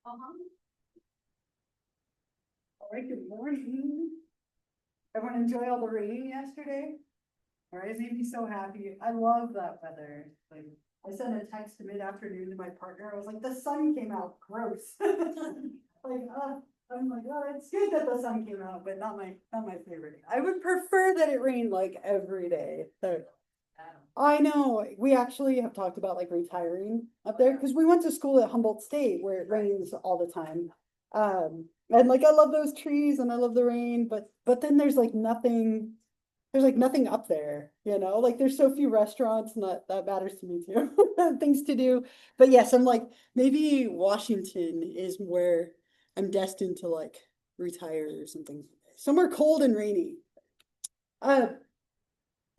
All right, good morning. Everyone enjoy all the rain yesterday? All right, made me so happy. I love that weather. Like, I sent a text mid-afternoon to my partner. I was like, the sun came out, gross. I'm like, oh, it's good that the sun came out, but not my favorite. I would prefer that it rained like every day. So I know, we actually have talked about like retiring up there, because we went to school at Humboldt State where it rains all the time. And like I love those trees and I love the rain, but then there's like nothing up there, like there's so few restaurants, and that matters to me too. Things to do. But yes, I'm like, maybe Washington is where I'm destined to like retire or something. Somewhere cold and rainy. Uh,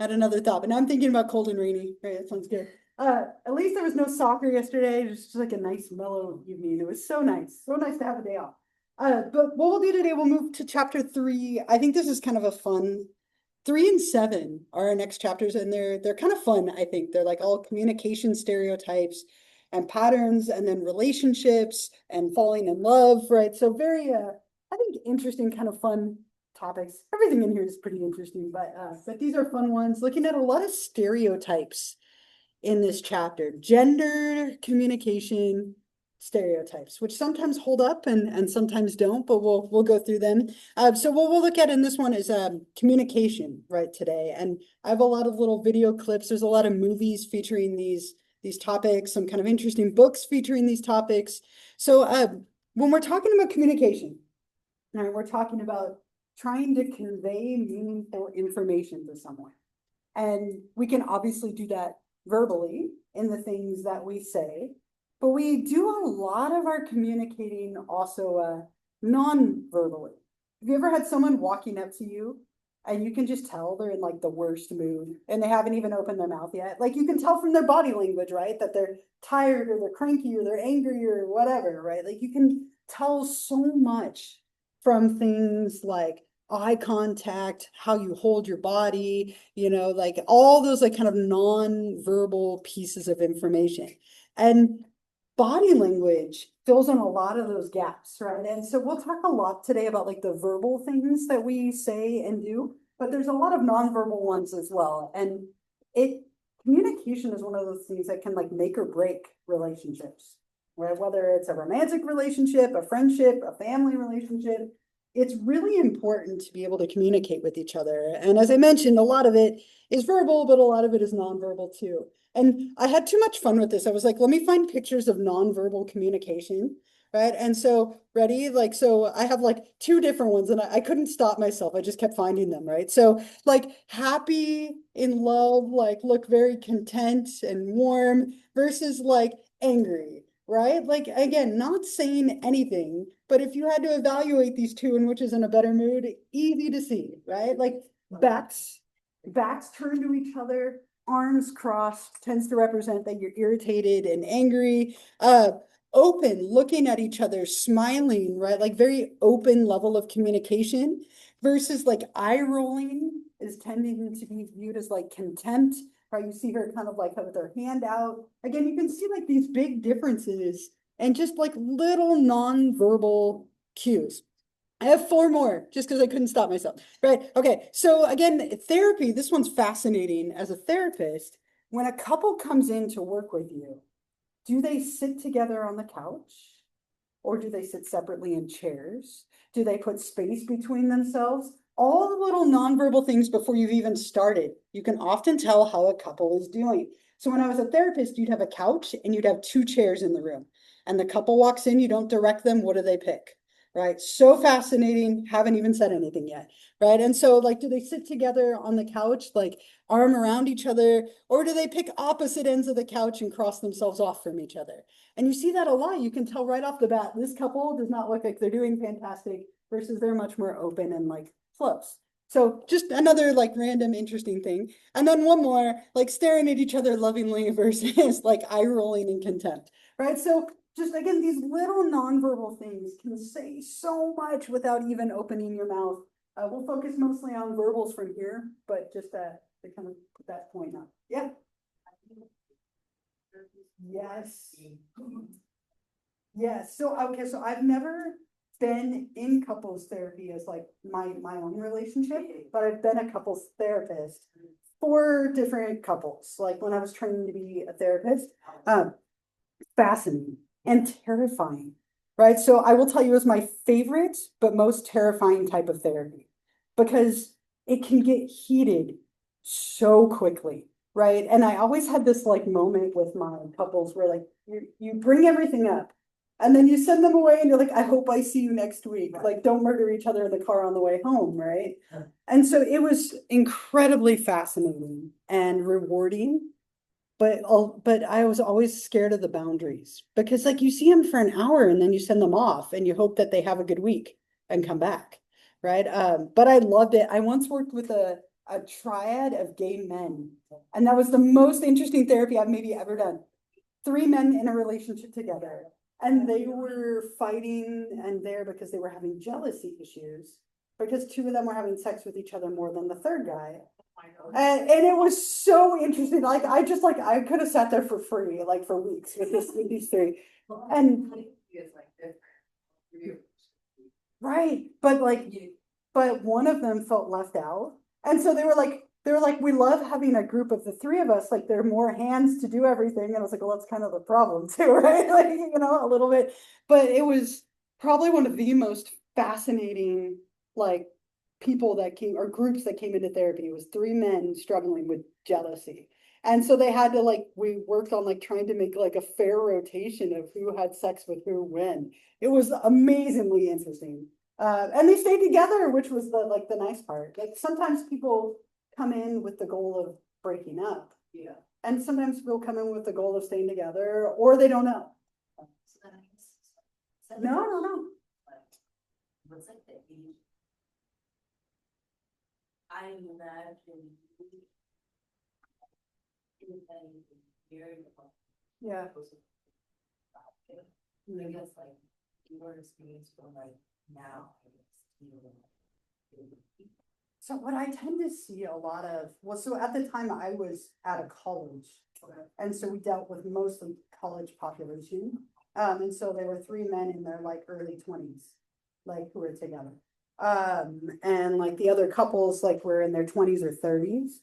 had another thought, but now I'm thinking about cold and rainy. Right, that sounds good. At least there was no soccer yesterday. It was just like a nice mellow evening. It was so nice to have a day off. But what we'll do today, we'll move to chapter 3. I think this is kind of a fun. 3 and 7 are our next chapters, and they're kind of fun. I think they're like all communication stereotypes and patterns, and then relationships and falling in love. Right, so very I think interesting, kind of fun topics. Everything in here is pretty interesting, but these are fun ones. Looking at a lot of stereotypes in this chapter, gender communication stereotypes, which sometimes hold up and sometimes don't, but we'll go through them. So what we'll look at in this one is communication right today, and I have a lot of little video clips. There's a lot of movies featuring these topics, some kind of interesting books featuring these topics. So when we're talking about communication, right, we're talking about trying to convey meaningful information to someone. And we can obviously do that verbally in the things that we say, but we do a lot of our communicating also non-verbally. Have you ever had someone walking up to you and you can just tell they're in like the worst mood and they haven't even opened their mouth yet? Like you can tell from their body language, right? That they're tired or they're cranky or they're angry or whatever, right? Like you can tell so much from things like eye contact, how you hold your body, like all those like kind of non-verbal pieces of information. And body language fills in a lot of those gaps, right? And so we'll talk a lot today about like the verbal things that we say and do, but there's a lot of non-verbal ones as well. And communication is one of those things that can like make or break relationships, right? Whether it's a romantic relationship, a friendship, a family relationship, it's really important to be able to communicate with each other. And as I mentioned, a lot of it is verbal, but a lot of it is nonverbal too. And I had too much fun with this. I was like, let me find pictures of nonverbal communication, right? And so, ready? Like, so I have like 2 different ones, and I couldn't stop myself. I just kept finding them, right? So, like, happy, in love, like, look very content and warm, versus like angry, right? Like, again, not saying anything, but if you had to evaluate these 2 and which is in a better mood, easy to see, right? Like, backs turned to each other, arms crossed tends to represent that you're irritated and angry. Open, looking at each other, smiling, right? Like very open level of communication, versus like eye rolling is tending to be viewed as like contempt. Right, you see her kind of like with her hand out. Again, you can see like these big differences and just like little non-verbal cues. I have 4 more just because I couldn't stop myself. Right. Okay. So again, therapy, this one's fascinating. As a therapist, when a couple comes in to work with you, do they sit together on the couch? Or do they sit separately in chairs? Do they put space between themselves? All the little nonverbal things before you've even started. You can often tell how a couple is doing. So when I was a therapist, you'd have a couch and you'd have 2 chairs in the room. And the couple walks in, you don't direct them. What do they pick? Right? So fascinating. Haven't even said anything yet. Right? And so like, do they sit together on the couch, like arm around each other, or do they pick opposite ends of the couch and cross themselves off from each other? And you see that a lot. You can tell right off the bat, this couple does not look like they're doing fantastic versus they're much more open and like close. So just another like random interesting thing. And then one more, like staring at each other lovingly versus like eye rolling in contempt, right? So just again, these little nonverbal things can say so much without even opening your mouth. We'll focus mostly on verbals from here, but just to kind of put that point up. Yeah. Yes. Yes, so, okay, so I've never been in couples therapy as like my own relationship, but I've been a couples therapist for different couples, like when I was training to be a therapist. Um, Fascinating and terrifying, right? So I will tell you is my favorite, but most terrifying type of therapy because it can get heated so quickly, right? And I always had this like moment with my couples where like you bring everything up and then you send them away and you're like, I hope I see you next week. Like, don't murder each other in the car on the way home, right? And so it was incredibly fascinating and rewarding, but I was always scared of the boundaries because like you see them for an hour and then you send them off and you hope that they have a good week and come back, right? But I loved it. I once worked with a triad of gay men, and that was the most interesting therapy I've maybe ever done. Three men in a relationship together, and they were fighting and there because they were having jealousy issues because two of them were having sex with each other more than the third guy. And it was so interesting. Like I just like I could have sat there for free, like for weeks with this with these three. And right, but one of them felt left out. And so they were like, we love having a group of the three of us, like there are more hands to do everything. And I was like, well, that's kind of the problem too, right? Like, a little bit. But it was probably one of the most fascinating, like people that came or groups that came into therapy. It was three men struggling with jealousy. And so they had to like, we worked on like trying to make like a fair rotation of who had sex with who when. It was amazingly interesting. And they stayed together, which was the nice part. Like sometimes people come in with the goal of breaking up. Yeah. And sometimes people come in with the goal of staying together, or they don't know. No, no, no. What's like the age? I imagine Yeah. I guess like your experience from like now, I guess. So what I tend to see a lot of, well, so at the time I was at a college, and so we dealt with mostly college population. And so there were three men in their like early 20s, like who were together. And like the other couples like were in their 20s or 30s.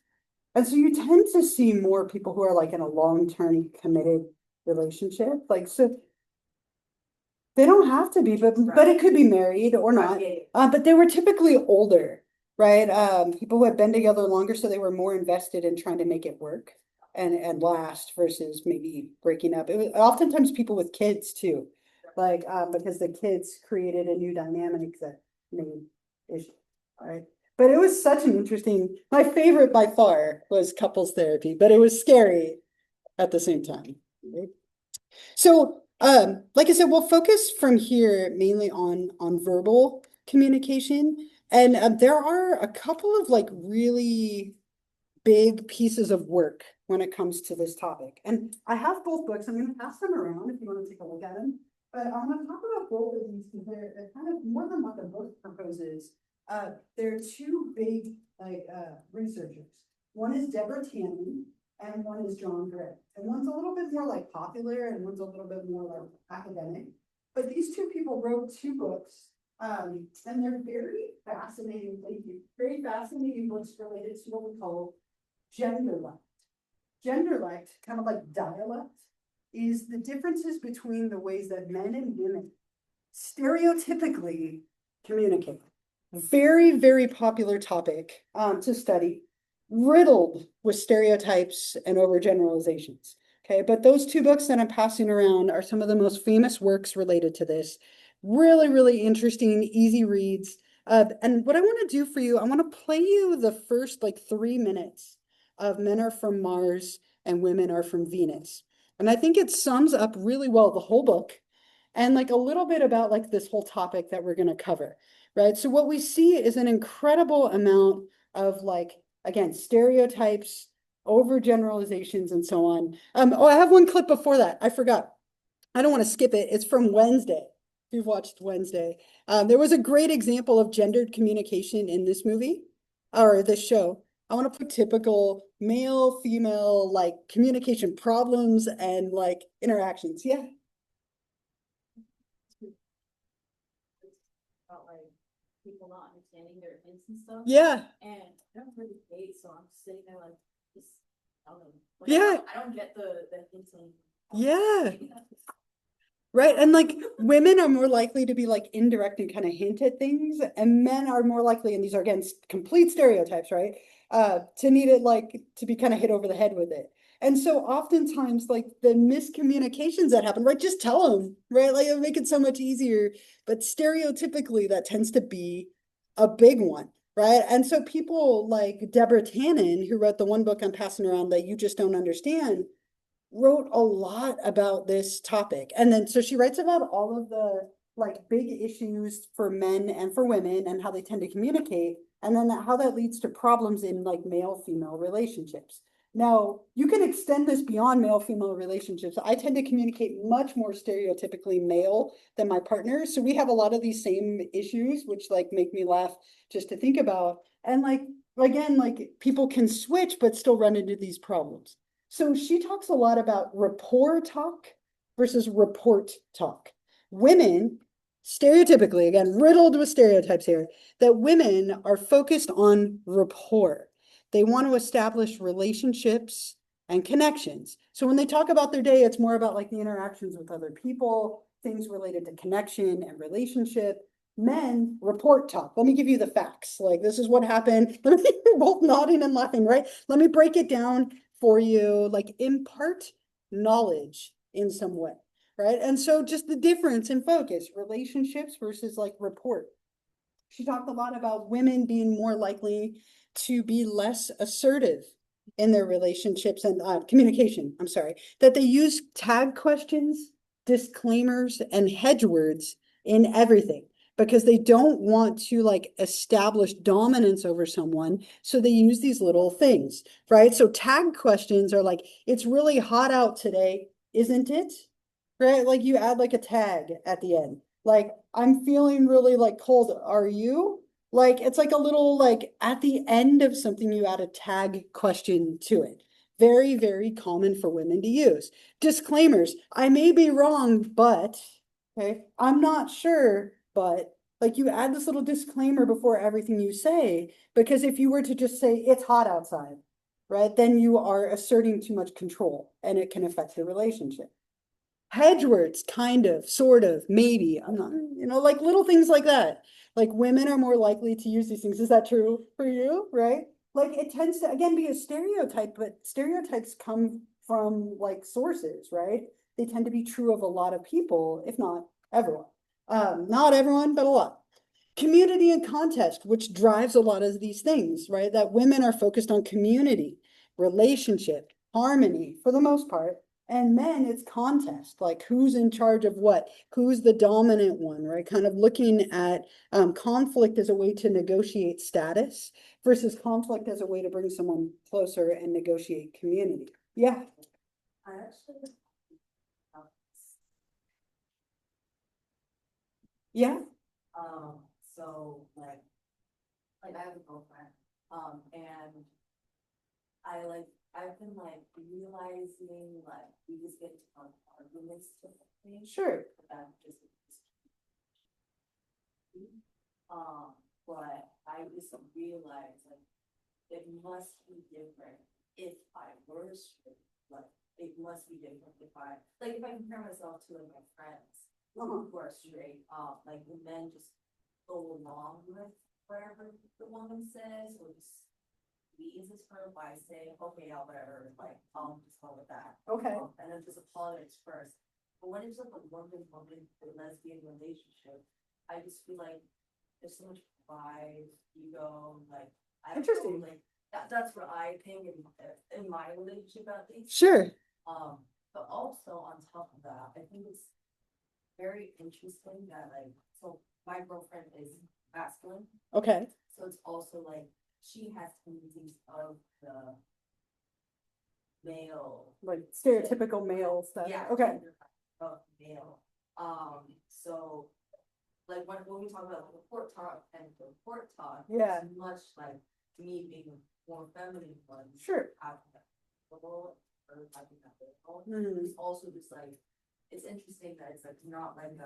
And so you tend to see more people who are like in a long-term committed relationship. Like so they don't have to be, but it could be married or not. Right. But they were typically older, right? People who had been together longer, so they were more invested in trying to make it work and last versus maybe breaking up. It was oftentimes people with kids too, like because the kids created a new dynamic that made issue, right? But it was such an interesting. My favorite by far was couples therapy, but it was scary at the same time. Right? So, like I said, we'll focus from here mainly on verbal communication, and there are a couple of like really big pieces of work when it comes to this topic. And I have both books. I'm going to pass them around if you want to take a look at them. But I'm going to talk about both of these because they're kind of more than what the book proposes. There are two big like researchers. One is Deborah Tannen and one is John Gray. And one's a little bit more like popular and one's a little bit more like academic. But these two people wrote two books, and they're very fascinating books related to what we call genderlect. Genderlect, kind of like dialect, is the differences between the ways that men and women stereotypically communicate. Very, very popular topic to study, riddled with stereotypes and overgeneralizations. Okay, but those two books that I'm passing around are some of the most famous works related to this. Really, really interesting, easy reads. And what I want to do for you, I want to play you the first like 3 minutes of Men Are From Mars and Women Are From Venus. And I think it sums up really well the whole book and like a little bit about like this whole topic that we're going to cover, right? So what we see is an incredible amount of like, again, stereotypes, overgeneralizations, and so on. Oh, I have one clip before that. I forgot. I don't want to skip it. It's from Wednesday. If you've watched Wednesday. There was a great example of gendered communication in this movie or this show. I want to put typical male, female, like communication problems and like interactions. Yeah. like people not understanding their hints and stuff. Yeah, And I don't really date, so I'm just sitting there like, just, I don't know. Like, Yeah. I don't get the hinting. Yeah. Maybe that's right. And like women are more likely to be like indirect and kind of hint at things, and men are more likely, and these are again complete stereotypes, right? To need it like to be kind of hit over the head with it. And so oftentimes like the miscommunications that happen, right? Just tell them, right? Like it'll make it so much easier. But stereotypically, that tends to be a big one, right? And so people like Deborah Tannen, who wrote the one book I'm passing around that you just don't understand, wrote a lot about this topic. And then so she writes about all of the like big issues for men and for women and how they tend to communicate, and then how that leads to problems in like male-female relationships. Now, you can extend this beyond male-female relationships. I tend to communicate much more stereotypically male than my partner. So we have a lot of these same issues, which like make me laugh just to think about. And like, again, like people can switch, but still run into these problems. So she talks a lot about rapport talk versus report talk. Women, stereotypically, again, riddled with stereotypes here, that women are focused on rapport. They want to establish relationships and connections. So when they talk about their day, it's more about like the interactions with other people, things related to connection and relationship. Men report talk. Let me give you the facts. Like this is what happened. You're both nodding and laughing, right? Let me break it down for you, like impart knowledge in some way, right? And so just the difference in focus, relationships versus like report. She talked a lot about women being more likely to be less assertive in their relationships and communication, I'm sorry, that they use tag questions, disclaimers, and hedge words in everything because they don't want to like establish dominance over someone. So they use these little things, right? So tag questions are like, it's really hot out today, isn't it? Right? Like you add like a tag at the end. Like, I'm feeling really like cold. Are you? Like, it's like a little like at the end of something, you add a tag question to it. Very, very common for women to use. Disclaimers. I may be wrong, but, okay, I'm not sure, but like you add this little disclaimer before everything you say, because if you were to just say it's hot outside, right, then you are asserting too much control and it can affect the relationship. Hedge words, kind of, sort of, maybe, I'm not, like little things like that. Like women are more likely to use these things. Is that true for you? Right? Like it tends to, again, be a stereotype, but stereotypes come from like sources, right? They tend to be true of a lot of people, if not everyone. Not everyone, but a lot. Community and context, which drives a lot of these things, right? That women are focused on community, relationship, harmony for the most part. And men, it's contest, like who's in charge of what, who's the dominant one, right? Kind of looking at conflict as a way to negotiate status versus conflict as a way to bring someone closer and negotiate community. Yeah. I actually. Yeah. So like I have a girlfriend, and I've been like realizing like we just get into arguments with things. Sure. That just but I just realized like it must be different if I were straight. Like it must be different if I compare myself to like my friends who are straight. Like the men just go along with whatever the woman says, or just squeezes her by saying, okay, yeah, whatever, like I'll just go with that. Okay. And then just apologize first. But when it's like a woman lesbian relationship, I just feel like there's so much pride, ego, like I don't Interesting. know, like that's what I think in my relationship at least. Sure. But also on top of that, I think it's very interesting that like so my girlfriend is masculine. Okay. So it's also like she has tendencies of the male, like stereotypical male stuff. yeah, Okay. of male. So like when we talk about report talk and report talk, Yeah. it's much like me being more feminine one. Sure. Having that role or having that role. Mhm. It's also just like it's interesting that it's like not like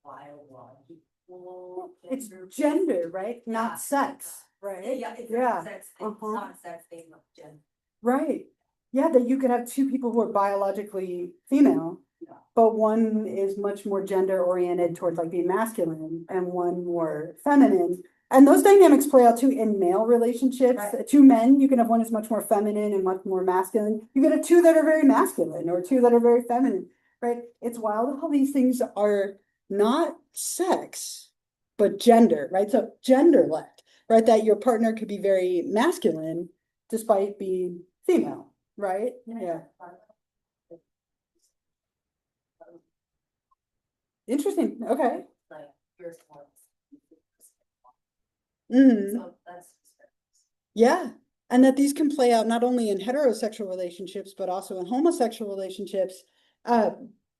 biological. It's gender, right? Yeah. Not sex, right? Yeah, it's Yeah. not sex, it's Uh-huh. not sex, they love gender. Right. Yeah, that you could have two people who are biologically female, Yeah. but one is much more gender oriented towards like being masculine and one more feminine. And those dynamics play out too in male relationships. Right. Two men, you can have one who's much more feminine and much more masculine. You get a two that are very masculine or two that are very feminine, right? It's wild how these things are not sex, but gender, right? So gender-led, right? That your partner could be very masculine despite being female, right? Yeah. Interesting. Okay. Like, here's one. Mhm. So that's. Yeah. And that these can play out not only in heterosexual relationships, but also in homosexual relationships.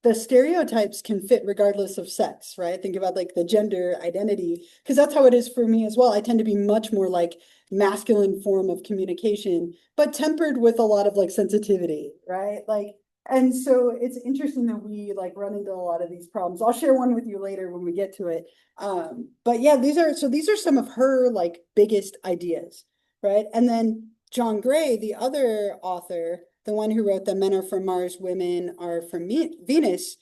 The stereotypes can fit regardless of sex, right? Think about like the gender identity, because that's how it is for me as well. I tend to be much more like masculine form of communication, but tempered with a lot of like sensitivity, right? Like, and so it's interesting that we like run into a lot of these problems. I'll share one with you later when we get to it. But yeah, these are some of her like biggest ideas, right? And then John Gray, the other author, the one who wrote the Men Are From Mars, Women Are From Venus,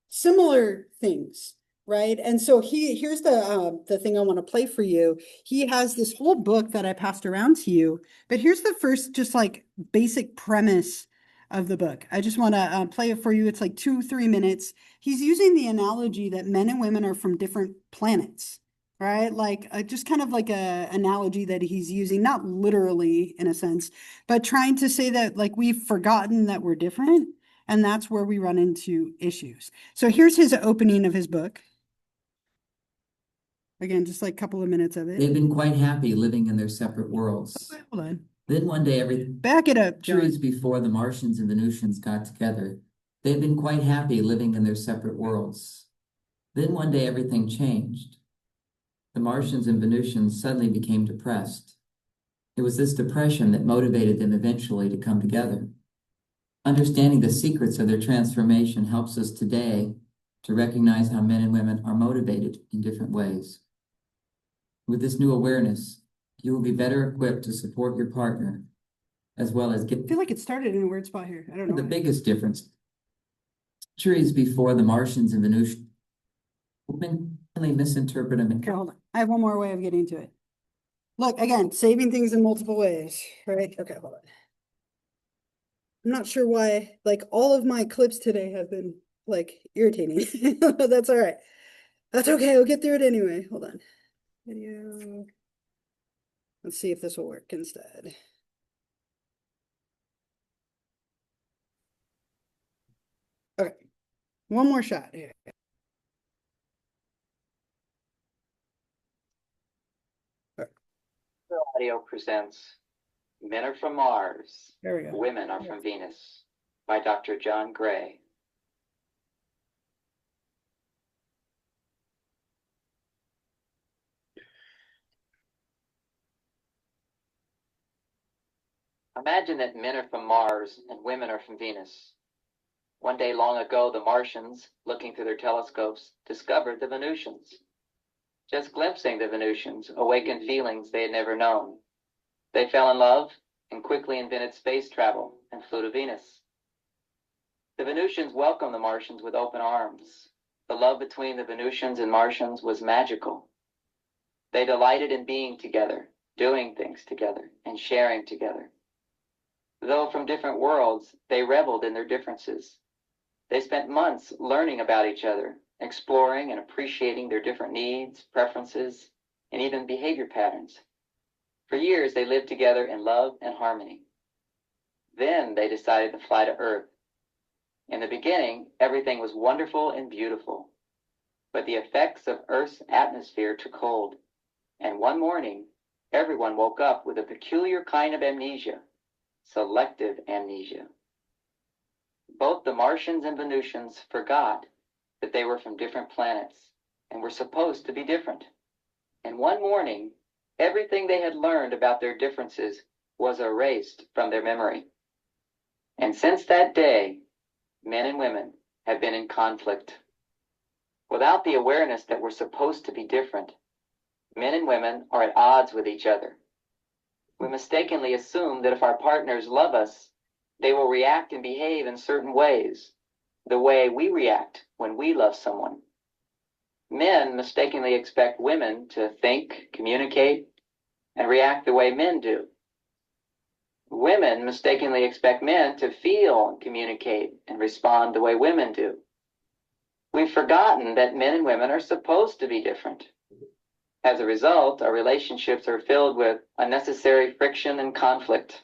similar things, right? And so here's the thing I want to play for you. He has this whole book that I passed around to you, but here's the first just like basic premise of the book. I just want to play it for you. It's like 2-3 minutes. He's using the analogy that men and women are from different planets, right? Like just kind of like a analogy that he's using, not literally in a sense, but trying to say that like we've forgotten that we're different, and that's where we run into issues. So here's his opening of his book. Again, just like a couple of minutes of it. They've been quite happy living in their separate worlds. Hold on. Then one day, everything Back it up, John. centuries before the Martians and Venusians got together, they've been quite happy living in their separate worlds. Then one day, everything changed. The Martians and Venusians suddenly became depressed. It was this depression that motivated them eventually to come together. Understanding the secrets of their transformation helps us today to recognize how men and women are motivated in different ways. With this new awareness, you will be better equipped to support your partner, as well as I feel like it started in a weird spot here. I don't know. the why. biggest difference. Centuries before the Martians and Venusians, women misinterpret them. Okay, hold on. I have one more way of getting to it. Look, again, saving things in multiple ways, right? Okay, hold on. I'm not sure why, like, all of my clips today have been, like, irritating. But that's all right. That's okay. We'll get through it anyway. Hold on. Video. Let's see if this will work instead. Okay. One more shot here. Audio presents Men Are From Mars, There we go. Women Are From Venus by Dr. John Gray. Imagine that men are from Mars and women are from Venus. One day long ago, the Martians, looking through their telescopes, discovered the Venusians. Just glimpsing the Venusians awakened feelings they had never known. They fell in love and quickly invented space travel and flew to Venus. The Venusians welcomed the Martians with open arms. The love between the Venusians and Martians was magical. They delighted in being together, doing things together, and sharing together. Though from different worlds, they reveled in their differences. They spent months learning about each other, exploring and appreciating their different needs, preferences, and even behavior patterns. For years, they lived together in love and harmony. Then they decided to fly to Earth. In the beginning, everything was wonderful and beautiful. But the effects of Earth's atmosphere took hold, and one morning, everyone woke up with a peculiar kind of amnesia, selective amnesia. Both the Martians and Venusians forgot that they were from different planets and were supposed to be different. And one morning, everything they had learned about their differences was erased from their memory. And since that day, men and women have been in conflict. Without the awareness that we're supposed to be different, men and women are at odds with each other. We mistakenly assume that if our partners love us, they will react and behave in certain ways, the way we react when we love someone. Men mistakenly expect women to think, communicate, and react the way men do. Women mistakenly expect men to feel, communicate, and respond the way women do. We've forgotten that men and women are supposed to be different. As a result, our relationships are filled with unnecessary friction and conflict.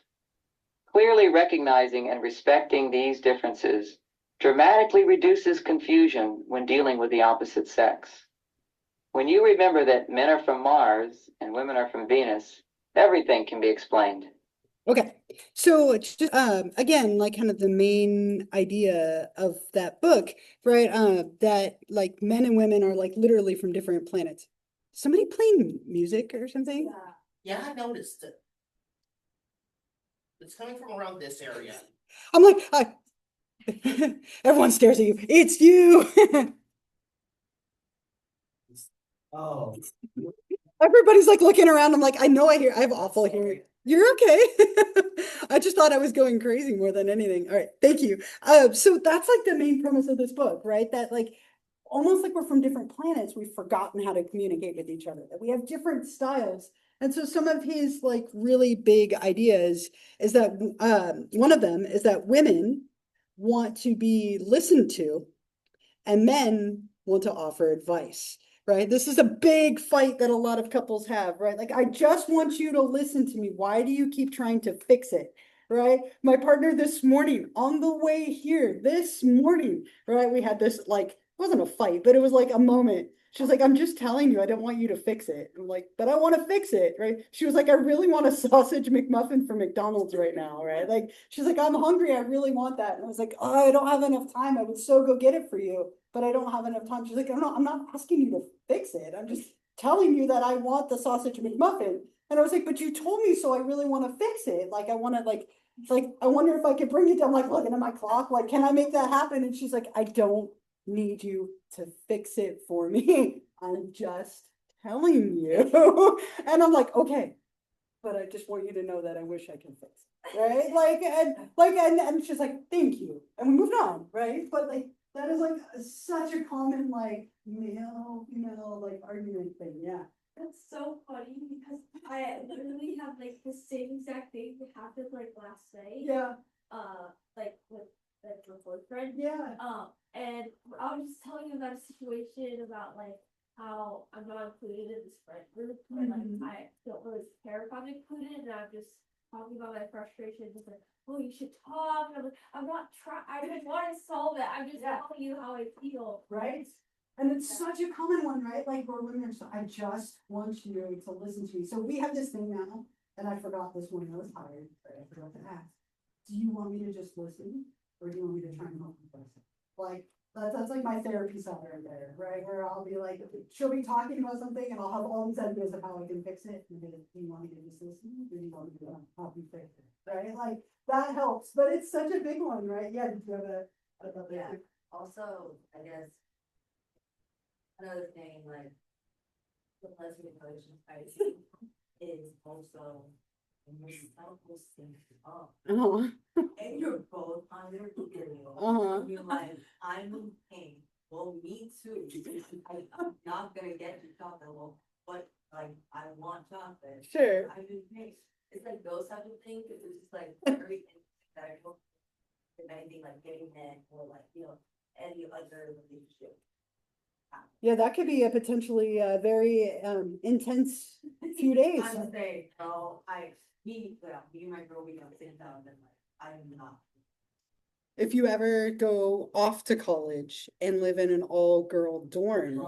Clearly recognizing and respecting these differences dramatically reduces confusion when dealing with the opposite sex. When you remember that men are from Mars and women are from Venus, everything can be explained. Okay, so it's just again, like kind of the main idea of that book, right? That like men and women are like literally from different planets. Somebody playing music or something? Yeah. Yeah, I noticed it. It's coming from around this area. I'm like, everyone stares at you. It's you. Oh. Everybody's like looking around. I'm like, I know I have awful hearing. You're okay. I just thought I was going crazy more than anything. All right, thank you. So that's like the main premise of this book, right? That like almost like we're from different planets, we've forgotten how to communicate with each other, that we have different styles. And so some of his like really big ideas is that one of them is that women want to be listened to and men want to offer advice, right? This is a big fight that a lot of couples have, right? Like, I just want you to listen to me. Why do you keep trying to fix it? Right? My partner this morning on the way here, this morning, right? We had this like, it wasn't a fight, but it was like a moment. She was like, I'm just telling you, I don't want you to fix it. I'm like, but I want to fix it, right? She was like, I really want a sausage McMuffin from McDonald's right now, right? Like, she's like, I'm hungry, I really want that. And I was like, oh, I don't have enough time. I would so go get it for you, but I don't have enough time. She's like, I'm not asking you to fix it. I'm just telling you that I want the sausage McMuffin. And I was like, but you told me, so I really want to fix it. Like, I want to like, I wonder if I could bring it down, like looking at my clock, like, can I make that happen? And she's like, I don't need you to fix it for me. I'm just telling you. And I'm like, okay, but I just want you to know that I wish I can fix it. Right? And she's like, thank you. And we moved on, right? But like, that is like such a common like male, female, like argument thing. Yeah. That's so funny because I literally have like the same exact thing that happened like last night. Yeah. Like with like my boyfriend. Yeah. And I was just telling him about a situation about like how I'm not included in this friend group and like I don't really care if I'm included and I'm just talking about my frustration, just like, oh, you should talk. And I'm like, I'm not trying. I don't want to solve it. I'm just telling you how I feel. Right? And it's such a common one, right? Like where women are so, I just want you to listen to me. So we have this thing now, and I forgot this when I was hired, but I forgot to ask. Do you want me to just listen, or do you want me to try and help you fix it? Like that's like my therapy side right there, right? Where I'll be like, she'll be talking about something, and I'll have all these ideas of how I can fix it. And do you want me to just listen, or do you want me to help you fix it? Right? Like that helps, but it's such a big one, right? Yeah. Did you have Yeah. Also, I guess another thing, like the lesbian relationship is also when you're self-esteem up Uh-huh. and you're both on your video. Uh-huh. You're like, I'm in pain. Well, me too. I'm not gonna get to chocolate. Well, but like I want chocolate. Sure. I'm in pain. It's like those type of things. It's just like very that if anything like getting head or like any other relationship. Yeah, that could be a potentially very intense few days. I'm saying, no, me and my girl, we don't sit down and like, I'm not. If you ever go off to college and live in an all-girl dorm,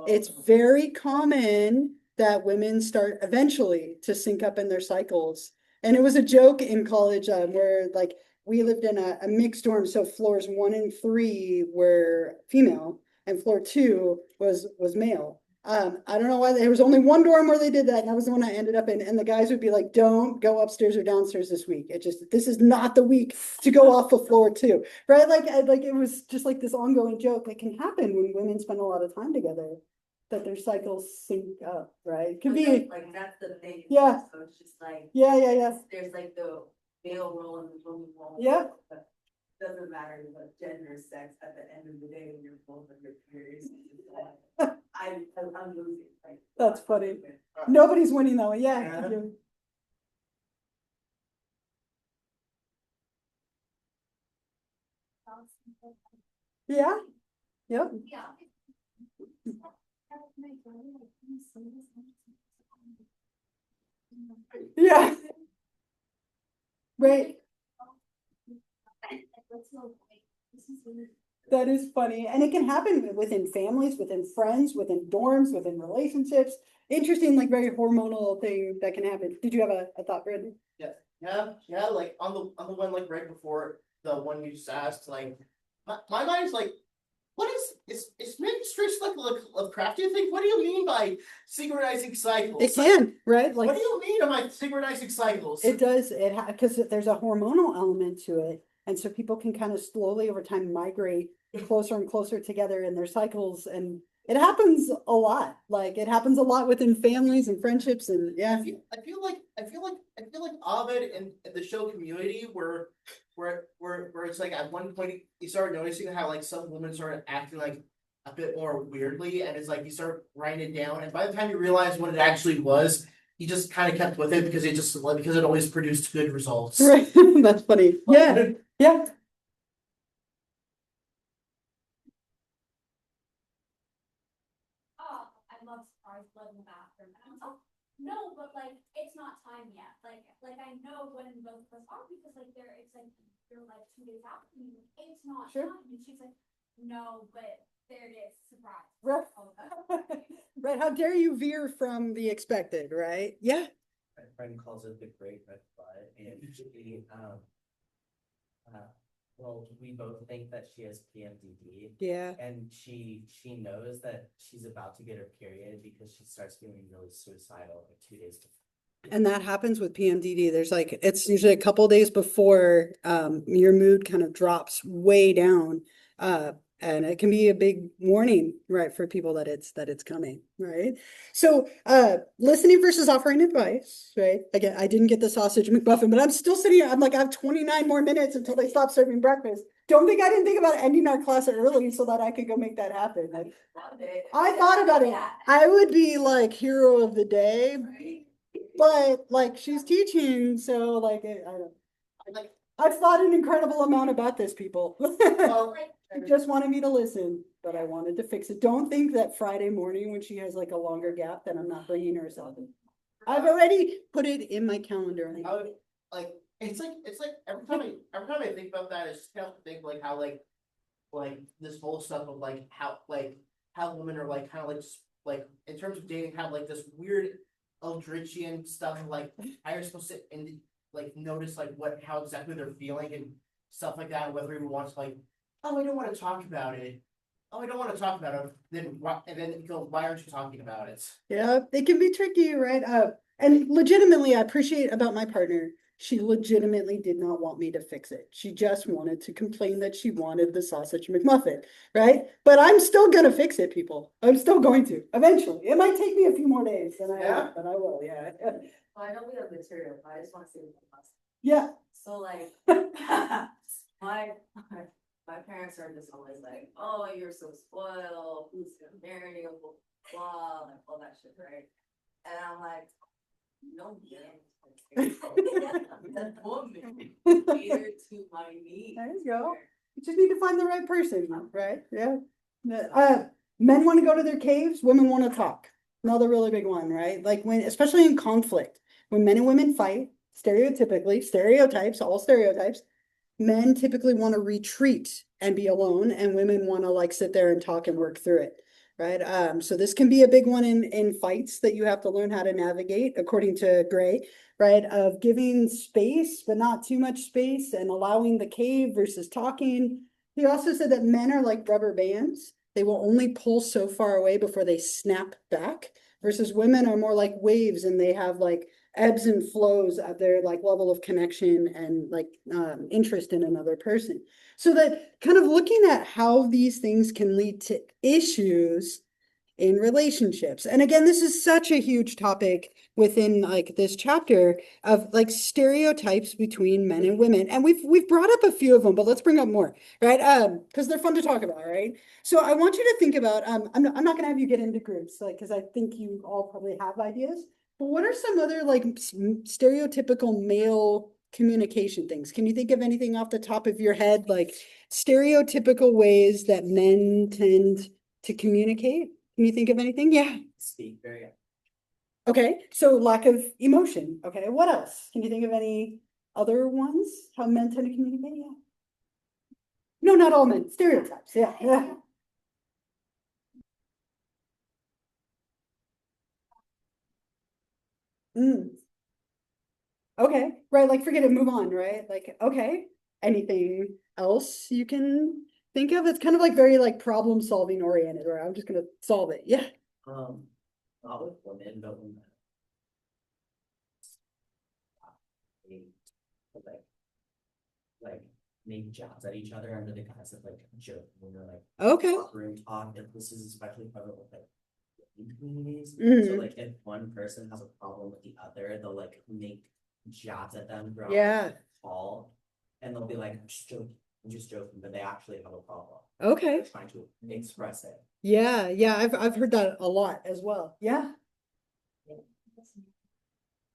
it's very common that women start eventually to sync up in their cycles. And it was a joke in college where like we lived in a mixed dorm, so floors 1 and 3 were female and floor 2 was male. I don't know why, there was only one dorm where they did that, and that was the one I ended up in, and the guys would be like, don't go upstairs or downstairs this week. This is not the week to go off the floor too, right? Like it was just like this ongoing joke that can happen when women spend a lot of time together, that their cycles sync up, right? It could be, Like, that's the thing. Yeah. So it's just like. yeah. There's like the male role and the woman role. Yeah. But doesn't matter what gender, sex, at the end of the day, when you're both of your periods. I'm losing. Like, That's funny. Nobody's winning though, yeah. Yeah. Yeah, yep, Yeah. yeah. Right, that is funny, and it can happen within families, within friends, within dorms, within relationships. Interesting, like very hormonal thing that can happen. Did you have a thought, Brandon? Yeah, like on the one like right before the one you just asked, like my mind's like, what is menstruation like a crafty thing? What do you mean by synchronizing cycles? It can, right? Like, What do you mean by synchronizing cycles? it does, because there's a hormonal element to it. And so people can kind of slowly over time migrate closer and closer together in their cycles. And it happens a lot. Like it happens a lot within families and friendships and yeah. I feel like Ovid and the show Community where it's like at one point you start noticing how like some women started acting like a bit more weirdly, and it's like you start writing it down, and by the time you realize what it actually was, you just kind of kept with it because it always produced good results. Right. That's funny. Yeah. Yeah. Oh, I love surprise blood in the bathroom. And I'm like, no, but like, it's not time yet. Like I know when both of us are because like it's like, you're like 2 days out. And you're like, it's not Sure. time. And she's like, no, but there it is, surprise. Right. Oh, okay. Right. How dare you veer from the expected, right? Yeah. My friend calls it the great red flag, and she, well, we both think that she has PMDD, Yeah. and she knows that she's about to get her period because she starts feeling really suicidal like 2 days before. And that happens with PMDD. There's like, it's usually a couple days before your mood kind of drops way down. And it can be a big warning, right, for people that it's coming, right? So listening versus offering advice, right? Again, I didn't get the sausage McMuffin, but I'm still sitting here. I'm like, I have 29 more minutes until they stop serving breakfast. Don't think I didn't think about ending our class early so that I could go make that happen. Like, I thought about it. I would be like hero of the day, but like she's teaching, so like I've thought an incredible amount about this, people. Well, She just wanted me to listen, but I wanted to fix it. Don't think that Friday morning when she has like a longer gap that I'm not bringing her something. I've already put it in my calendar. I would like it's like every time I think about that, I just kind of think like how like this whole stuff of like how women are like kind of like just like in terms of dating have like this weird Eldritchian stuff like how you're supposed to like notice like how exactly they're feeling and stuff like that, whether we want to like, oh, I don't want to talk about it. Oh, I don't want to talk about it. Then you go, why aren't you talking about it? Yeah, it can be tricky, right? And legitimately, I appreciate about my partner. She legitimately did not want me to fix it. She just wanted to complain that she wanted the sausage McMuffin, right? But I'm still gonna fix it, people. I'm still going to eventually. It might take me a few more days than but I will. Yeah. Well, I know we have material, but I just want to say one last. Yeah. So like, my parents are just always like, oh, you're so spoiled, who's gonna marry you, blah, blah, like all that shit, right? And I'm like, no, that woman catered to my needs. There you go. You just need to find the right person, right? Yeah. Men want to go to their caves, women want to talk. Another really big one, right? Like when, especially in conflict, when men and women fight, stereotypes, all stereotypes, men typically want to retreat and be alone, and women want to like sit there and talk and work through it, right? So this can be a big one in fights that you have to learn how to navigate, according to Gray, right? Of giving space, but not too much space, and allowing the cave versus talking. He also said that men are like rubber bands. They will only pull so far away before they snap back, versus women are more like waves and they have like ebbs and flows of their like level of connection and like interest in another person. So that kind of looking at how these things can lead to issues in relationships. And again, this is such a huge topic within like this chapter of like stereotypes between men and women. And we've brought up a few of them, but let's bring up more, right? Because they're fun to talk about, right? So I want you to think about, I'm not gonna have you get into groups, like, because I think you all probably have ideas. But what are some other like stereotypical male communication things? Can you think of anything off the top of your head, like stereotypical ways that men tend to communicate? Can you think of anything? Yeah. Speak very. Okay, so lack of emotion. Okay, what else? Can you think of any other ones? How men tend to communicate? Yeah. No, not all men. Stereotypes. Yeah. Yeah. Mm. Okay, right. Like forget it, move on, right? Like, okay. Anything else you can think of? It's kind of like very like problem solving oriented, right? I'm just gonna solve it. Yeah. Not with women, but when they like make jobs at each other under the guise of like joking or like Okay. room talk. And this is especially prevalent with like in communities. So Mhm. like if one person has a problem with the other, they'll like make jabs at them throughout Yeah. the call, and they'll be like, I'm just joking, but they actually have a problem. Okay. They're trying to express it. Yeah, yeah, I've heard that a lot as well. Yeah.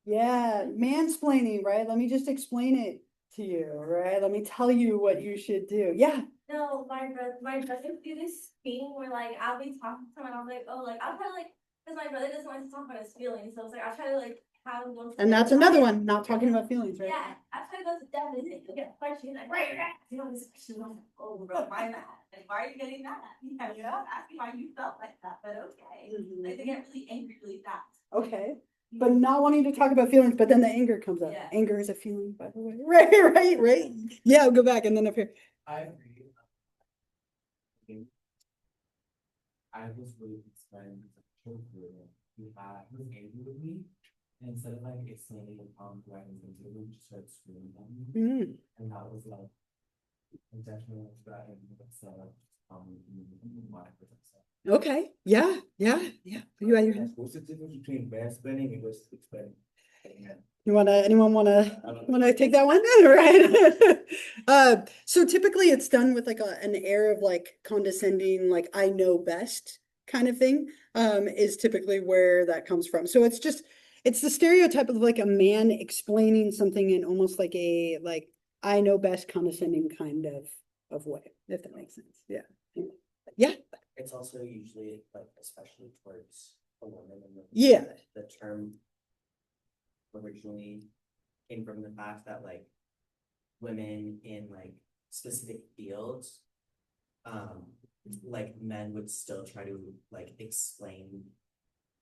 Yeah, mansplaining, right? Let me just explain it to you, right? Let me tell you what you should do. Yeah. No, my brother do this thing where like I'll be talking to him and I'm like, oh, like I'll try to like, because my brother doesn't like to talk about his feelings, so it's like I'll try to like have him go to And that's another one, not talking about feelings, right? Yeah, I try to go to depth and then get a question like, right, you know, this question, I'm like, oh, bro, why mad? Like, why are you getting mad? You know, ask me why you felt like that, but okay. Like they get really angry really fast. Okay. But not wanting to talk about feelings, but then the anger comes up. Yeah. Anger is a feeling, by the way. Right. Yeah, I'll go back and then up here. I agree. I was really concerned because I told you he was angry with me. And instead of like explaining the problem right in the room, just started screaming at me. Mm. And that was like intentional threatening myself. Okay. Yeah. You had your hand. What's the difference between mansplaining and just explaining? Anyone wanna take that one? Right. So typically it's done with like an air of like condescending, like I know best kind of thing, is typically where that comes from. So it's the stereotype of like a man explaining something in almost like a, like, I know best condescending kind of way, if that makes sense. Yeah. Yeah. It's also usually like, especially towards a woman. Yeah. The term originally came from the fact that like women in like specific fields, like men would still try to like explain,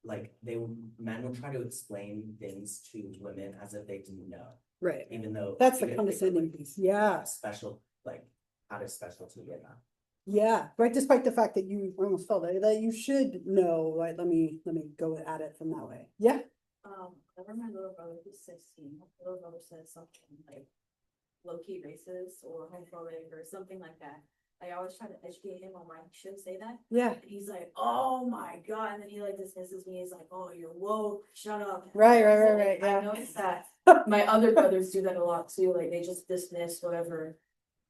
like men would try to explain things to women as if they didn't know. Right. Even though that's the condescending piece. Yeah. Special, like had a specialty in that. Yeah, right. Despite the fact that you almost felt that you should know, right? Let me go at it from that way. Yeah. Whenever my little brother who's 16, my little brother says something like low-key racist or homophobic or something like that, I always try to educate him on why he should say that. Yeah. And he's like, oh my God. And then he like dismisses me. He's like, oh, you're woke. Shut up. Right. I Yeah. noticed that my other brothers do that a lot too. Like they just dismiss whatever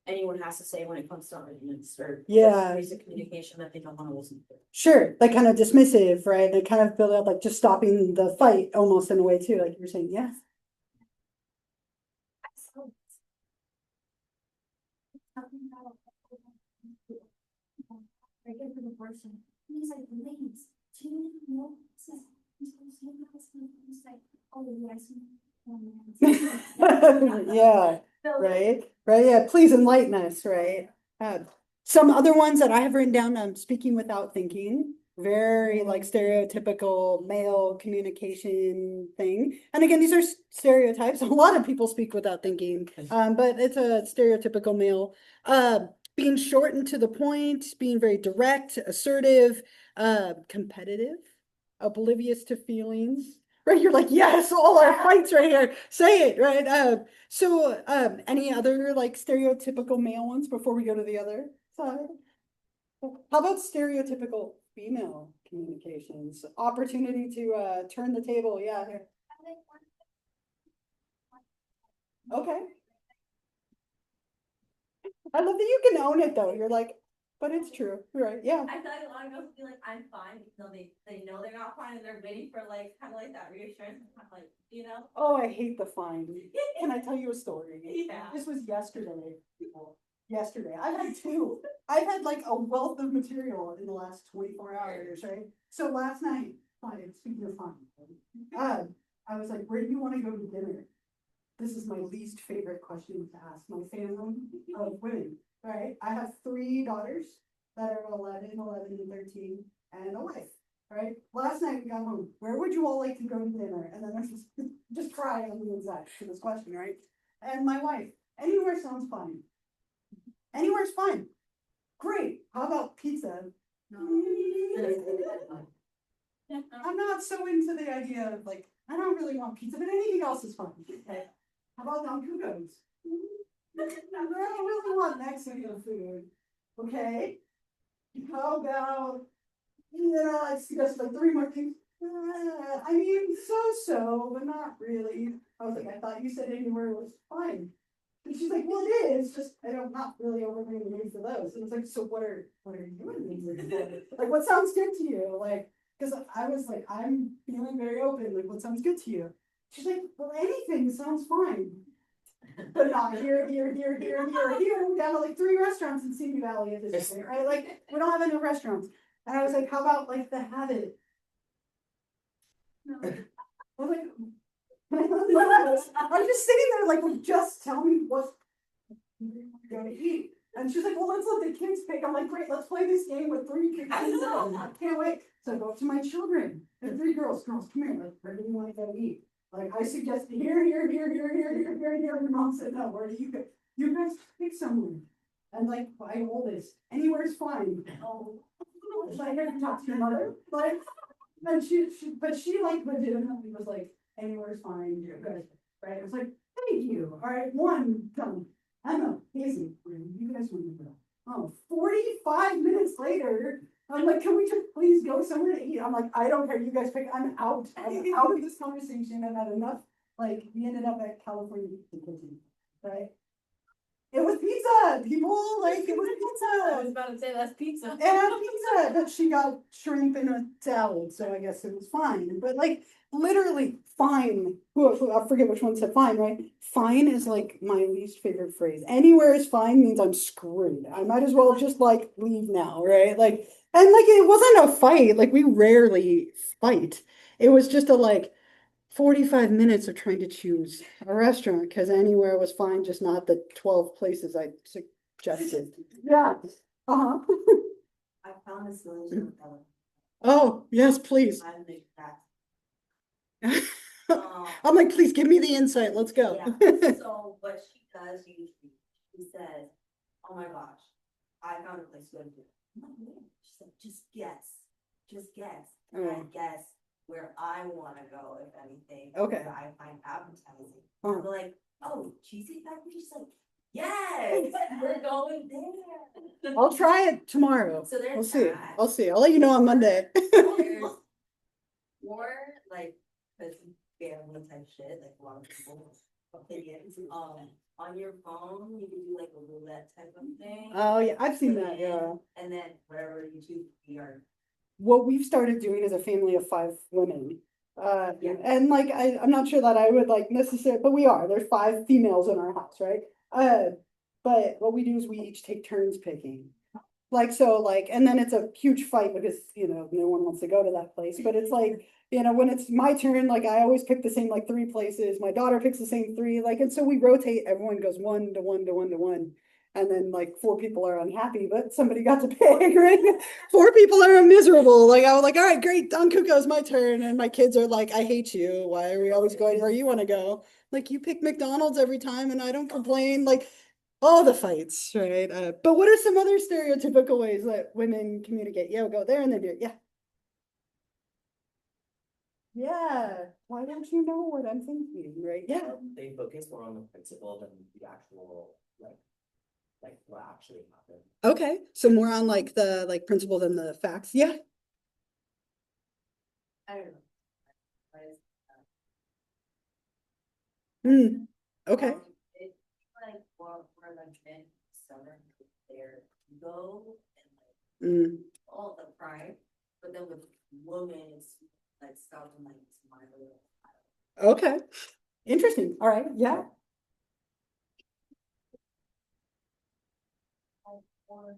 anyone has to say when it comes to arguments or Yeah. basic communication that they don't want to listen to. Sure. Like kind of dismissive, right? They kind of build up like just stopping the fight almost in a way too, like you were saying. Yeah. I get to the person, he's like, ladies, do you know he's like, oh, yes. Yeah. Right. Yeah. Please enlighten us. Right. Some other ones that I have written down, speaking without thinking, very like stereotypical male communication thing. And again, these are stereotypes. A lot of people speak without thinking, but it's a stereotypical male. being short and to the point, being very direct, assertive, competitive, oblivious to feelings. Right, you're like, yes, all our fights right here. Say it, right? Any other like stereotypical male ones before we go to the other side? How about stereotypical female communications? Opportunity to turn the table, yeah. Here. Okay. I love that you can own it though. You're like, but it's true. You're right. Yeah. I feel like a lot of girls feel like I'm fine, even though they know they're not fine and they're waiting for like kind of like that reassurance, kind of like, you know? Oh, I hate the fine. Can I tell you a story? Yeah. This was yesterday, people. Yesterday. I've had two. I've had like a wealth of material in the last 24 hours, right? So last night, fine, speaking of fun, I was like, where do you want to go to dinner? This is my least favorite question to ask my family of women, right? I have 3 daughters that are 11, 11, and 13, and a wife, right? Last night we got home. Where would you all like to go to dinner? And then I just cry on the inside for this question, right? And my wife, anywhere sounds fine. Anywhere's fine. Great. How about pizza? I'm not so into the idea of like, I don't really want pizza, but anything else is fine. Okay. How about Don Cuco's? I don't really want Mexican food. Okay. How about, I suggest like 3 more things. I mean, so, but not really. I was like, I thought you said anywhere was fine. And she's like, well, it is, just I'm not really overly in the mood for those. And it's like, so what are you doing? Like, what sounds good to you? Like, because I was like, I'm feeling very open. Like, what sounds good to you? She's like, well, anything sounds fine. But not here. We're down to like 3 restaurants in Simi Valley at this point, right? Like, we don't have any restaurants. And I was like, how about like the Habit? I was like, I'm just sitting there like, well, just tell me what you're gonna eat. And she's like, well, let's let the kids pick. I'm like, great, let's play this game with 3 kids. I can't wait. So I go up to my children. There are 3 girls. Girls, come here. Like, where do you want to go eat? Like, I suggest here. And mom said, no, where do you go? You guys pick somewhere. And like, my oldest, anywhere's fine. Oh, so I had to talk to your mother. Like, and she like legitimately was like, anywhere's fine, you're good, right? It was like, thank you. All right, 1 done. Emma, Casey, you guys want to go? Oh, 45 minutes later, I'm like, can we just please go somewhere to eat? I'm like, I don't care, you guys pick. I'm out of this conversation. I've had enough. Like, we ended up at California Kitchen, right? It was pizza, people. Like, it was pizza. I was about to say that's pizza. It had pizza, but she got shrimp in a salad, so I guess it was fine. But like, literally, fine. I forget which one said fine, right? Fine is like my least favorite phrase. Anywhere is fine means I'm screwed. I might as well just like leave now, right? Like, and like it wasn't a fight. Like we rarely fight. It was just a like 45 minutes of trying to choose a restaurant because anywhere was fine, just not the 12 places I suggested. Yeah. Uh-huh. I found a solution with Ellen. Oh, yes, please. I'm big fat. I'm like, please give me the insight. Let's go. Yeah. So what she does usually, she says, oh my gosh, I found a place to go to dinner. I'm like, "Where?" She said, just guess. And I guess where I want to go, if anything. Okay. Where I find appetizing. Uh-huh. I'm like, oh, Cheesecake Factory? She's like, yes, we're going there. I'll try it tomorrow. So there's We'll see. that. I'll see. I'll let you know on Monday. There's more like because family type shit, like a lot of people's opinions. On your phone, you can do like a roulette type of thing. Oh yeah, I've seen that. Yeah. And then wherever you choose, we are. What we've started doing is a family of 5 women. Yeah. And like I'm not sure that I would like necessarily, but we are. There's 5 females in our house, right? But what we do is we each take turns picking. Like so, like, and then it's a huge fight because no one wants to go to that place. But it's like, when it's my turn, like I always pick the same like 3 places. My daughter picks the same 3, like, and so we rotate. Everyone goes 1 to 1 to 1 to 1. And then like 4 people are unhappy, but somebody got to pick, right? 4 people are miserable. Like I was like, all right, great, Don Cuco's my turn. And my kids are like, I hate you. Why are we always going where you want to go? Like you pick McDonald's every time and I don't complain. Like all the fights, right? But what are some other stereotypical ways that women communicate? Yeah, we'll go there and then do it. Yeah. Yeah. Why don't you know what I'm thinking, right? Yeah. They focus more on the principle than the actual, like what actually happened. Okay. So more on like the principle than the facts. Yeah. I don't know. Hmm. Okay. It's like where the men summer their ego and like Mm. all the pride, but then with women, it's like stuff and like smile. Okay. Interesting. All right. Yeah. Or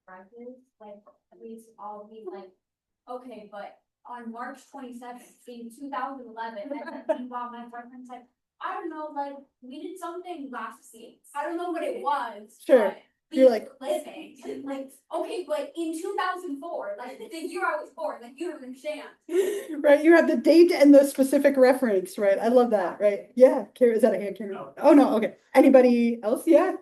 practice, like at least I'll be like, okay, but on March 27th in 2011, and then meanwhile my boyfriend said, I don't know, like we did something last week. I don't know what it was. Sure. But You're like living, like okay, but in 2004, like the year I was born, like you don't understand. right. You have the date and the specific reference, right? I love that. Right. Yeah. Kara, is that a hand camera? No. Oh no. Okay. Anybody else? Yeah.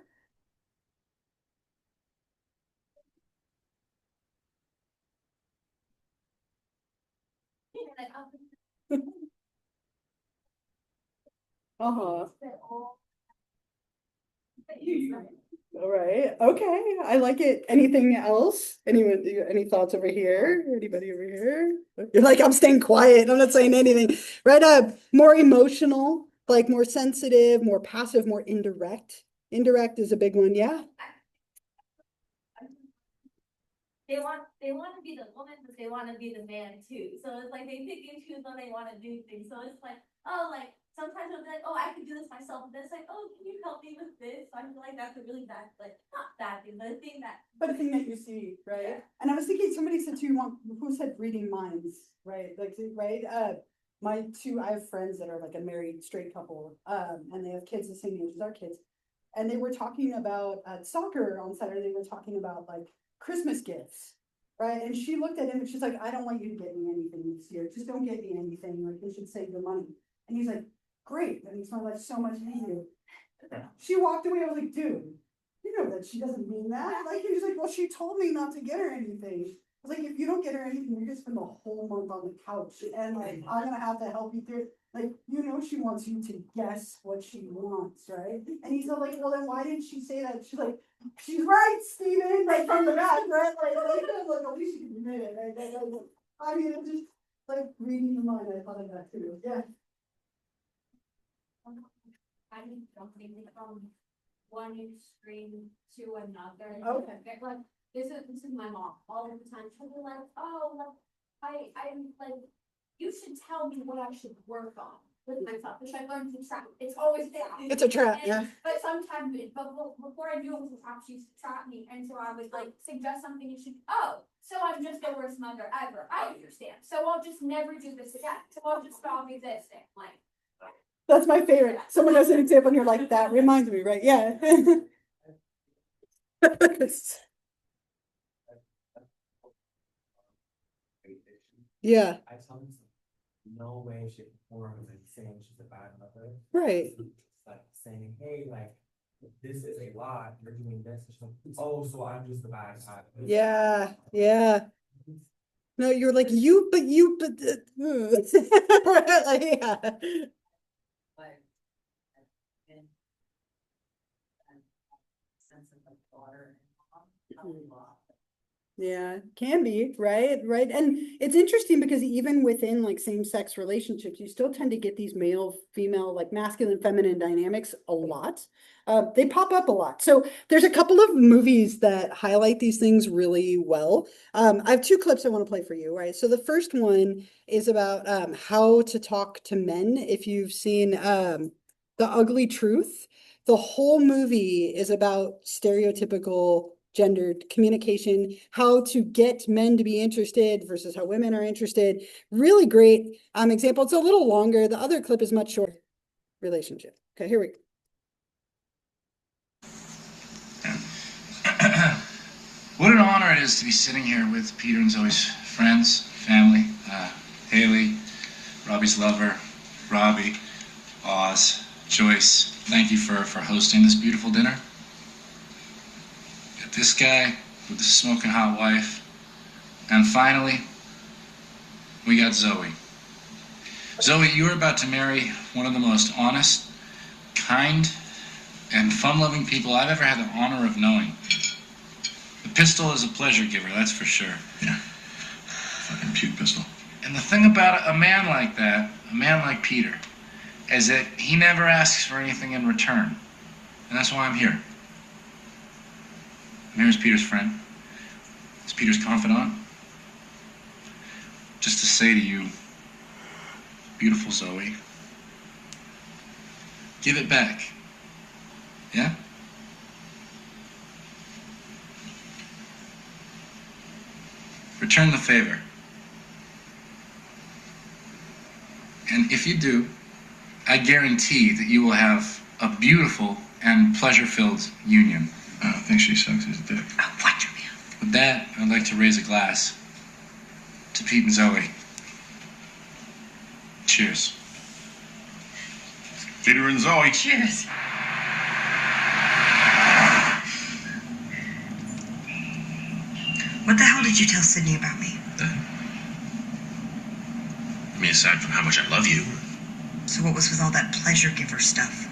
Uh-huh. All right. Okay. I like it. Anything else? Anyone, any thoughts over here? Anybody over here? You're like, I'm staying quiet. I'm not saying anything. Right. More emotional, like more sensitive, more passive, more indirect. Indirect is a big one. Yeah. They want to be the woman, but they want to be the man too. So it's like they pick and choose when they want to do things. So it's like, oh, like sometimes I'll be like, oh, I can do this myself. But then it's like, oh, can you help me with this? So I feel like that's a really bad, like not bad thing, but a thing that. But a thing that you see, right? Yeah. And I was thinking, somebody said too, who said reading minds, right? Like, right? I have friends that are like a married straight couple, and they have kids the same age as our kids. And they were talking about soccer on Saturday. They were talking about like Christmas gifts, right? And she looked at him and she's like, I don't want you to get me anything this year. Just don't get me anything. Like, we should save the money. And he's like, great. That makes my life so much easier. She walked away. I was like, dude, you know that she doesn't mean that. Like, he was like, well, she told me not to get her anything. I was like, if you don't get her anything, you're gonna spend the whole month on the couch. And like, I'm gonna have to help you through it. Like, you know, she wants you to guess what she wants, right? And he's like, well, then why didn't she say that? She's like, she's right, Steven, like from the back, right? Like at least you can admit it, right? I mean, it's just like reading the mind. I thought of that too. Yeah. I mean, jumping from one extreme to another. Okay. Like this is my mom all the time. She'll be like, oh, like I'm like, you should tell me what I should work on with myself, which I learned to trap. It's always there. It's a trap, yeah. But sometimes, before I knew it was a trap, she used to trap me, and so I would like suggest something. You should. Oh, so I'm just the worst mother ever. I understand. So I'll just never do this again. So I'll just stop existing. Like. That's my favorite. Someone has an example and you're like, that reminds me, right? Yeah. Yeah. I tell them no way, shape, or form like saying she's a bad mother. Right. It's like saying, hey, like this is a lot. You're doing this. And she's like, oh, so I'm just the bad guy. Yeah. Yeah. No, you're like, but like, yeah. But and sense of like daughter and mom. Yeah, can be, right? Right. And it's interesting because even within like same-sex relationships, you still tend to get these male, female, like masculine, feminine dynamics a lot. They pop up a lot. So there's a couple of movies that highlight these things really well. I have two clips I want to play for you, right? So the first one is about how to talk to men. If you've seen The Ugly Truth, the whole movie is about stereotypical gendered communication, how to get men to be interested versus how women are interested. Really great example. It's a little longer. The other clip is much shorter. Relationship. Okay, here we go. What an honor it is to be sitting here with Peter and Zoe's friends, family, Haley, Robbie's lover, Robbie, Oz, Joyce, Thank you for hosting this beautiful dinner. Got this guy with the smoking hot wife. And finally, we got Zoe. Zoe, you are about to marry one of the most honest, kind, and fun-loving people I've ever had the honor of knowing. The pistol is a pleasure giver, that's for sure. Yeah. Fucking puke pistol. And the thing about a man like that, a man like Peter, is that he never asks for anything in return. And that's why I'm here. I'm here as Peter's friend, as Peter's confidant. Just to say to you, beautiful Zoe, give it back. Yeah? Return the favor. And if you do, I guarantee that you will have a beautiful and pleasure-filled union. I don't think she sucks his dick. Oh, watch your man. With that, I'd like to raise a glass to Pete and Zoe. Cheers. Peter and Zoe. Cheers. What the hell did you tell Sydney about me? I mean, aside from how much I love you. So what was with all that pleasure giver stuff?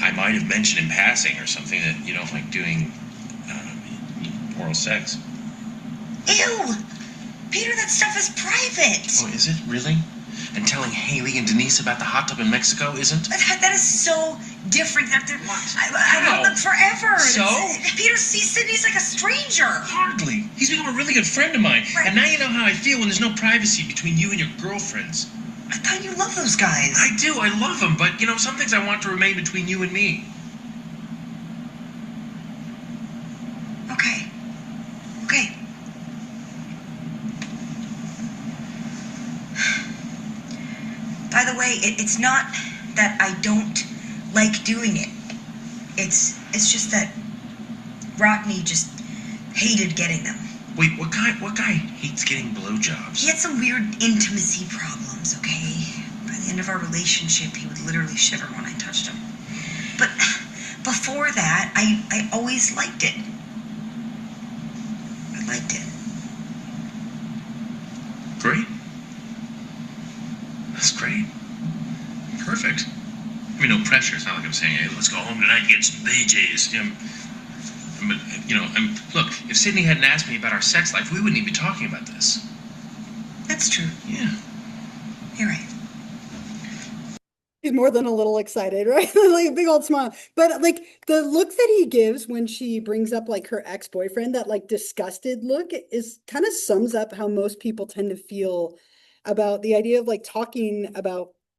I might have mentioned in passing or something that you don't like doing oral sex. Ew! Peter, that stuff is private! Oh, is it? Really? And telling Haley and Denise about the hot tub in Mexico isn't? That is so different. I How? love them forever. So? Peter sees Sydney's like a stranger. Hardly. He's become a really good friend of mine. Right. And now you know how I feel when there's no privacy between you and your girlfriends. I thought you loved those guys. I do. I love them. But, you know, some things I want to remain between you and me. Okay. Okay. By the way, it's not that I don't like doing it. It's just that Rodney just hated getting them. Wait, what guy hates getting blowjobs? He had some weird intimacy problems, okay? By the end of our relationship, he would literally shiver when I touched him. But before that, I always liked it. I liked it. Great. That's great. Perfect. I mean, no pressure. It's not like I'm saying, hey, let's go home tonight and get some BJs. But, you know, look, if Sydney hadn't asked me about our sex life, we wouldn't even be talking about this. That's true. Yeah. You're right. He's more than a little excited, right? Like a big old smile. But like the look that he gives when she brings up like her ex-boyfriend, that like disgusted look is kind of sums up how most people tend to feel about the idea of like talking about